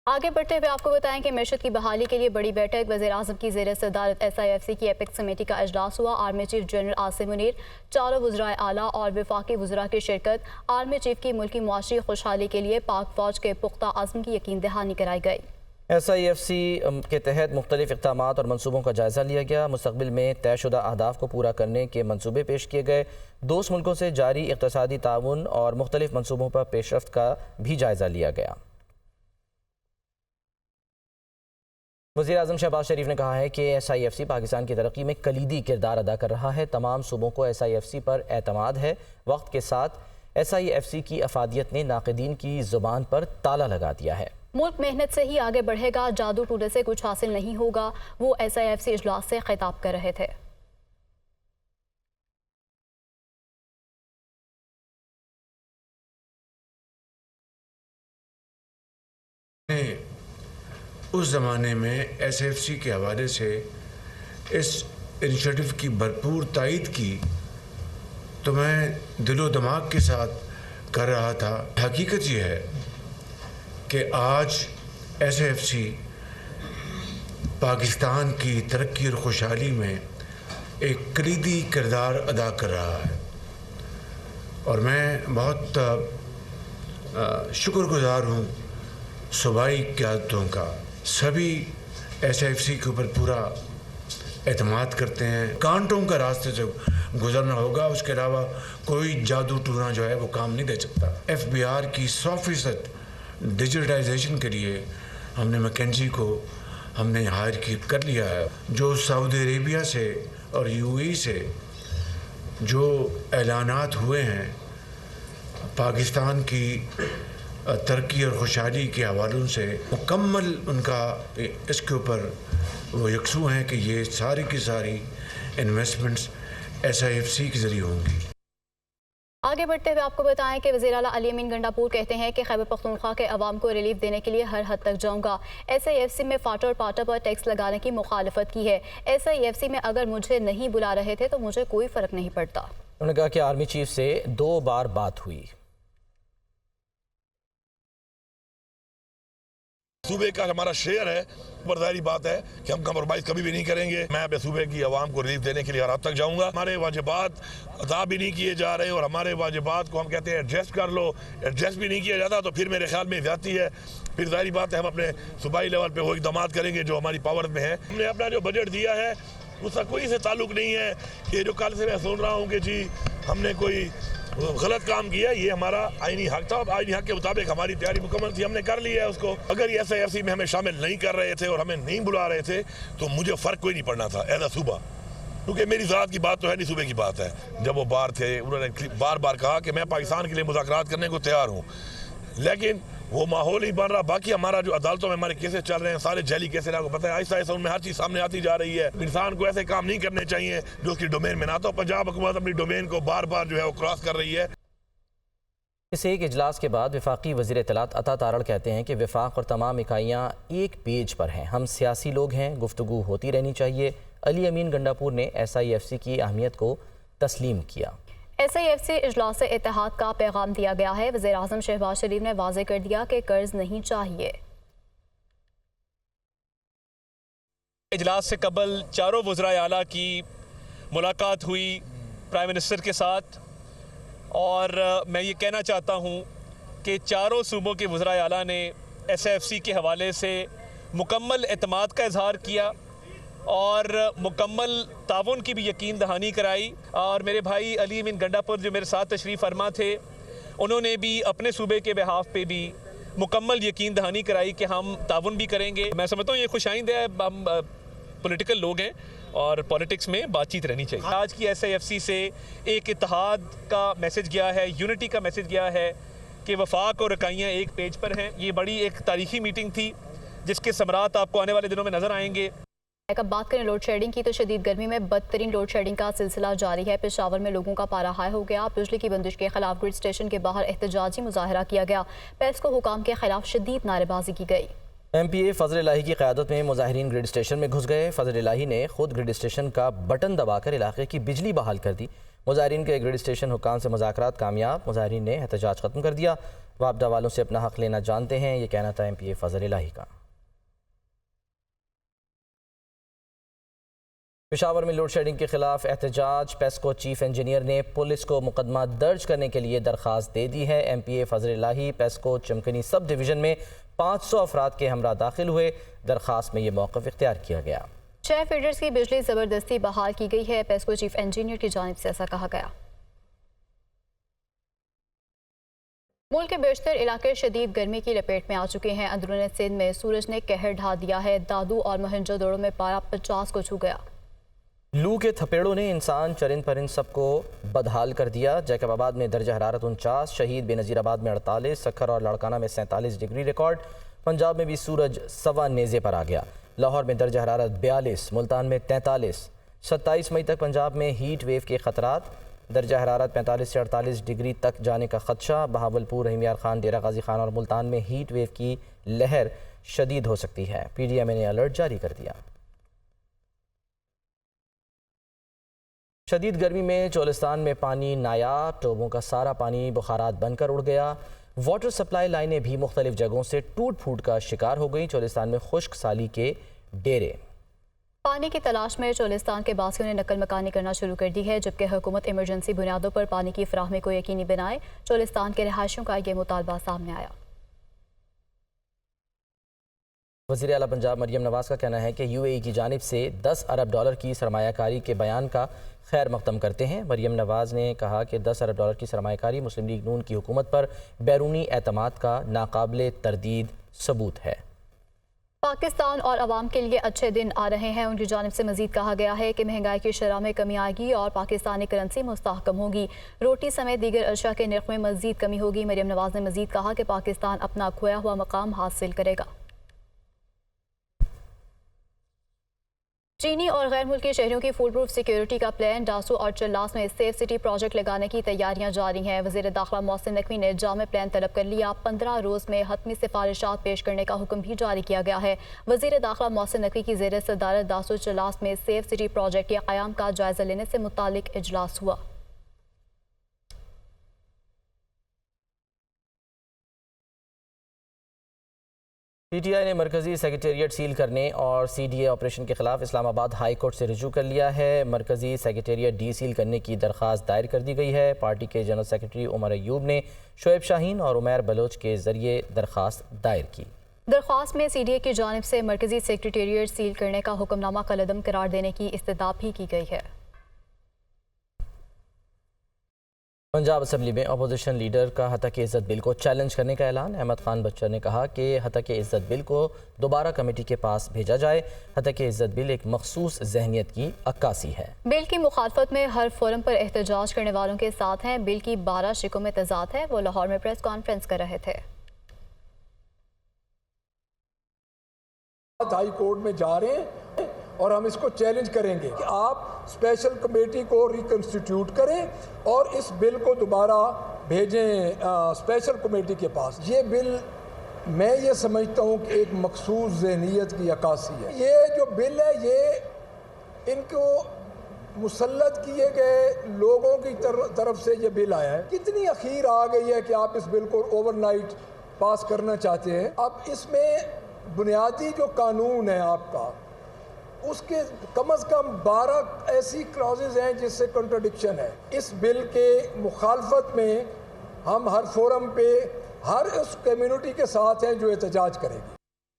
आगे बढ़ते हुए आपको बताएं कि मैशत की बहाली के लिए बड़ी बैठक वज़ीर-ए-आज़म की ज़ेर सदारत SIFC की एपेक्स कमेटी का इजलास हुआ। Army chief general Asim Munir, चारों वज़राए आला और वफाकी वज़रा की शिरकत। आर्मी चीफ की मुल्की मुआशी खुशहाली के लिए पाक फौज के पुख्ता अज़्म की यकीन दहानी कराई गई। SIFC के तहत मुख्तलिफ इक़दामात और मनसूबों का जायज़ा लिया गया। मुस्तक़बिल में तयशुदा अहदाफ को पूरा करने के मनसूबे पेश किए गए। दोस्त मुल्कों से जारी इक़्तिसादी ताउन और मुख्तलिफ मनसूबों पर पेशरफ्त का भी जायज़ा लिया गया। वज़ीर-ए-आज़म शहबाज शरीफ ने कहा है कि SIFC पाकिस्तान की तरक्की में कलीदी किरदार अदा कर रहा है। तमाम सूबों को SIFC पर एतमाद है। वक्त के साथ SIFC की अफादियत ने नाक़दीन की ज़ुबान पर ताला लगा दिया है। मुल्क मेहनत से ही आगे बढ़ेगा, जादू टूने से कुछ हासिल नहीं होगा। वो SIFC इजलास से खिताब कर रहे थे। उस ज़माने में SIFC के हवाले से इस इनिशिएटिव की भरपूर तायद की तो मैं दिलो दिमाग के साथ कर रहा था। हकीकत ये है कि आज SIFC पाकिस्तान की तरक्की और खुशहाली में एक कलीदी किरदार अदा कर रहा है और मैं बहुत शुक्रगुज़ार हूँ सूबाई क़यादतों का। सभी SIFC के ऊपर पूरा एतमाद करते हैं। कांटों का रास्ते से गुजरना होगा, उसके अलावा कोई जादू टूना जो है वो काम नहीं दे सकता। FBR की 100% डिजिटलाइजेशन के लिए हमने मैकेंजी को हमने हायर कर लिया है। जो सऊदी अरेबिया से और UAE से जो ऐलानात हुए हैं पाकिस्तान की तरक्की और खुशहाली के हवालों से, मुकम्मल उनका इसके ऊपर वो यकसू हैं कि ये सारी की सारी इन्वेस्टमेंट्स SIFC के ज़रिए होंगी। आगे बढ़ते हुए आपको बताएं कि वज़ीर आला अली अमीन गंडापुर कहते हैं कि खैबर पख्तूनख्वा के अवाम को रिलीफ देने के लिए हर हद तक जाऊंगा। SIFC में फाटा और पाटा पर टैक्स लगाने की मुखालफत की है। SIFC में अगर मुझे नहीं बुला रहे थे तो मुझे कोई फ़र्क नहीं पड़ता। उन्होंने कहा कि आर्मी चीफ से 2 बार बात हुई। सूबे का हमारा शेयर है, पर ज़ाहिर बात है कि हम कम्प्रोमाइज़ कभी भी नहीं करेंगे। मैं अपने सूबे की आवाम को रिलीफ देने के लिए हर हद तक जाऊंगा। हमारे वाजिबात अदा भी नहीं किए जा रहे और हमारे वाजिबात को हम कहते हैं एडजस्ट कर लो, एडजस्ट भी नहीं किया जाता तो फिर मेरे ख्याल में ज़्यादती है। फिर ज़ाहिर बात है हम अपने सूबाई लेवल पे वो इक़दामात करेंगे जो हमारी पावर में है। हमने अपना जो बजट दिया है उसका कोई से ताल्लुक़ नहीं है कि जो कल से मैं सुन रहा हूँ कि जी हमने कोई गलत काम किया। ये हमारा आईनी हक था, आईनी हक के मुताबिक हमारी तैयारी मुकम्मल थी, हमने कर लिया है उसको। अगर ये SIFC में हमें शामिल नहीं कर रहे थे और हमें नहीं बुला रहे थे तो मुझे फ़र्क कोई नहीं पड़ना था एज अ सूबा, क्योंकि मेरी ज़ात की बात तो है नहीं, सूबे की बात है। जब वो बाहर थे उन्होंने बार बार कहा कि मैं पाकिस्तान के लिए मुज़ाकरात करने को तैयार हूँ, लेकिन वो माहौल ही बन रहा। बाकी हमारा जो अदालतों में हमारे केसेस चल रहे हैं सारे जैली केसेस, आपको पता है आहिस्ता आहिस्ता उनमें हर चीज़ सामने आती जा रही है। इंसान को ऐसे काम नहीं करने चाहिए जो उसकी डोमेन में ना। तो पंजाब हुकूमत अपनी डोमेन को बार बार जो है वो क्रॉस कर रही है। इस एक इजलास के बाद वफाकी वज़ीर इत्तलात अता तारड़ कहते हैं कि वफाक और तमाम इकाइयाँ एक पेज पर हैं। हम सियासी लोग हैं, गुफ्तगू होती रहनी चाहिए। अली अमीन गंडापुर ने SIFC की अहमियत को तस्लीम किया। SIFC इजलास इत्तेहाद का पैगाम दिया गया है। वज़ीर-ए-आज़म शहबाज शरीफ ने वाज़ेह कर दिया कि कर्ज नहीं चाहिए। इजलास से कबल चारों वज़राए आला की मुलाकात हुई प्राइम मिनिस्टर के साथ और मैं ये कहना चाहता हूँ कि चारों सूबों के वज़राए आला ने SIFC के हवाले से मुकम्मल एतमाद का इजहार किया और मुकम्मल ताउन की भी यकीन दहानी कराई। और मेरे भाई अली अमीन गंडापुर जो मेरे साथ तशरीफ़ फरमा थे, उन्होंने भी अपने सूबे के बिहाफ पे भी मुकम्मल यकीन दहानी कराई कि हम ताउन भी करेंगे। मैं समझता हूँ ये खुशाइंद है, हम पॉलिटिकल लोग हैं और पॉलिटिक्स में बातचीत रहनी चाहिए। आज की SIFC से एक इत्तेहाद का मैसेज गया है, यूनिटी का मैसेज गया है कि वफाक और इकाइयाँ एक पेज पर हैं। ये बड़ी एक तारीखी मीटिंग थी जिसके समरात आपको आने वाले दिनों में नज़र आएंगे। अब बात करें लोड शेडिंग की तो शदीद गर्मी में बदतरीन लोड शेडिंग का सिलसिला जारी है। पेशावर में लोगों का पारा हाई हो गया। बिजली की बंदिश के खिलाफ ग्रिड स्टेशन के बाहर एहतजाजी मुजाहरा किया गया। पेस्को हुकाम के खिलाफ शदीद नारेबाजी की गई। MPA फजल इलाही की क़यादत में मुजाहिरीन ग्रिड स्टेशन में घुस गए। फजल इलाही ने खुद ग्रिड स्टेशन का बटन दबाकर इलाके की बिजली बहाल कर दी। मुजाहिरीन के ग्रिड स्टेशन हुकाम से मुज़ाकरात कामयाब, मुजाहिरीन ने एहतजाज ख़त्म कर दिया। وابڈہ والوں سے اپنا حق لینا جانتے ہیں، یہ کہنا تھا MP فضل الہی کا۔ پشاور میں لوڈ شیڈنگ کے خلاف احتجاج، پیسکو چیف انجینئر نے پولیس کو مقدمہ درج کرنے کے لیے درخواست دے دی ہے۔ MP فضل الہی پیسکو چمکنی سب ڈویژن میں 500 افراد کے ہمراہ داخل ہوئے۔ درخواست میں یہ موقف اختیار کیا گیا۔ 6 فیڈرز کی بجلی زبردستی بحال کی گئی ہے، پیسکو چیف انجینئر کی جانب سے ایسا کہا گیا۔ ملک کے بیشتر علاقے شدید گرمی کی لپیٹ میں آ چکے ہیں۔ اندرون سندھ میں سورج نے قہر ڈھا دیا ہے، دادو اور مہنجو دڑو میں پارہ 50 کو چھو گیا۔ لو کے تھپیڑوں نے انسان چرند پرند سب کو بدحال کر دیا۔ جیکب آباد میں درجہ حرارت 49، شہید بے نظیر آباد میں 48، سکھر اور لڑکانہ میں 47 ڈگری ریکارڈ۔ پنجاب میں بھی سورج سوا نیزے پر آ گیا۔ لاہور میں درجہ حرارت 42، ملتان میں 43۔ 27 مئی تک پنجاب میں ہیٹ ویو کے خطرات، درجہ حرارت 45 سے 48 ڈگری تک جانے کا خدشہ۔ بہاولپور، رحیم یار خان، ڈیرہ غازی خان اور ملتان میں ہیٹ ویو کی لہر شدید ہو سکتی ہے۔ PDMA نے الرٹ جاری کر دیا۔ شدید گرمی میں چولستان میں پانی نایاب، ٹوبوں کا سارا پانی بخارات بن کر اڑ گیا۔ واٹر سپلائی لائنیں بھی مختلف جگہوں سے ٹوٹ پھوٹ کا شکار ہو گئی۔ چولستان میں خشک سالی کے ڈیرے۔ پانی کی تلاش میں چولستان کے باسیوں نے نقل مکانی کرنا شروع کر دی ہے، جبکہ حکومت ایمرجنسی بنیادوں پر پانی کی فراہمی کو یقینی بنائے۔ چولستان کے رہائشیوں کا یہ مطالبہ سامنے آیا۔ وزیر اعلیٰ پنجاب مریم نواز کا کہنا ہے کہ UAE کی جانب سے $10 ارب کی سرمایہ کاری کے بیان کا خیر مقدم کرتے ہیں۔ مریم نواز نے کہا کہ $10 ارب کی سرمایہ کاری مسلم لیگ نون کی حکومت پر بیرونی اعتماد کا ناقابل تردید ثبوت ہے۔ پاکستان اور عوام کے لیے اچھے دن آ رہے ہیں۔ ان کی جانب سے مزید کہا گیا ہے کہ مہنگائی کی شرح میں کمی آئے گی اور پاکستانی کرنسی مستحکم ہوگی۔ روٹی سمیت دیگر اشیاء کے نرخ میں مزید کمی ہوگی۔ مریم نواز نے مزید کہا کہ پاکستان اپنا کھویا ہوا مقام حاصل کرے گا۔ چینی اور غیر ملکی شہریوں کی فول پروف سیکیورٹی کا پلان، ڈاسو اور چلاس میں سیف سٹی پروجیکٹ لگانے کی تیاریاں جاری ہیں۔ وزیر داخلہ محسن نقوی نے جامع پلان طلب کر لیا۔ 15 روز میں حتمی سفارشات پیش کرنے کا حکم بھی جاری کیا گیا ہے۔ وزیر داخلہ محسن نقوی کی زیر صدارت ڈاسو چلاس میں سیف سٹی پروجیکٹ کے قیام کا جائزہ لینے سے متعلق اجلاس ہوا۔ PTI نے مرکزی سیکریٹریٹ سیل کرنے اور CDA آپریشن کے خلاف اسلام آباد ہائی کورٹ سے رجوع کر لیا ہے۔ مرکزی سیکریٹریٹ ڈی سیل کرنے کی درخواست دائر کر دی گئی ہے۔ پارٹی کے جنرل سیکریٹری عمر ایوب نے شعیب شاہین اور عمیر بلوچ کے ذریعے درخواست دائر کی۔ درخواست میں CDA کی جانب سے مرکزی سیکریٹریٹ سیل کرنے کا حکم نامہ کالعدم قرار دینے کی استدعا بھی کی گئی ہے۔ پنجاب اسمبلی میں اپوزیشن لیڈر کا ہتک عزت بل کو چیلنج کرنے کا اعلان۔ احمد خان بچر نے کہا کہ ہتک عزت بل کو دوبارہ کمیٹی کے پاس بھیجا جائے۔ ہتک عزت بل ایک مخصوص ذہنیت کی عکاسی ہے۔ بل کی مخالفت میں ہر فورم پر احتجاج کرنے والوں کے ساتھ ہیں۔ بل کی 12 شقوں میں تضاد ہے۔ وہ لاہور میں پریس کانفرنس کر رہے تھے۔ ہائی کورٹ میں جا رہے ہیں اور ہم اس کو چیلنج کریں گے کہ آپ اسپیشل کمیٹی کو ریکنسٹیٹیوٹ کریں اور اس بل کو دوبارہ بھیجیں اسپیشل کمیٹی کے پاس۔ یہ بل میں یہ سمجھتا ہوں کہ ایک مخصوص ذہنیت کی عکاسی ہے۔ یہ جو بل ہے یہ ان کو مسلط کیے گئے لوگوں کی طرف سے یہ بل آیا ہے۔ کتنی اخیر آ گئی ہے کہ آپ اس بل کو اوور نائٹ پاس کرنا چاہتے ہیں۔ اب اس میں بنیادی جو قانون ہے آپ کا، اس کے کم از کم 12 ایسی کلازز ہیں جس سے کنٹرڈکشن ہے۔ اس بل کے مخالفت میں ہم ہر فورم پہ ہر اس کمیونٹی کے ساتھ ہیں جو احتجاج کرے گی۔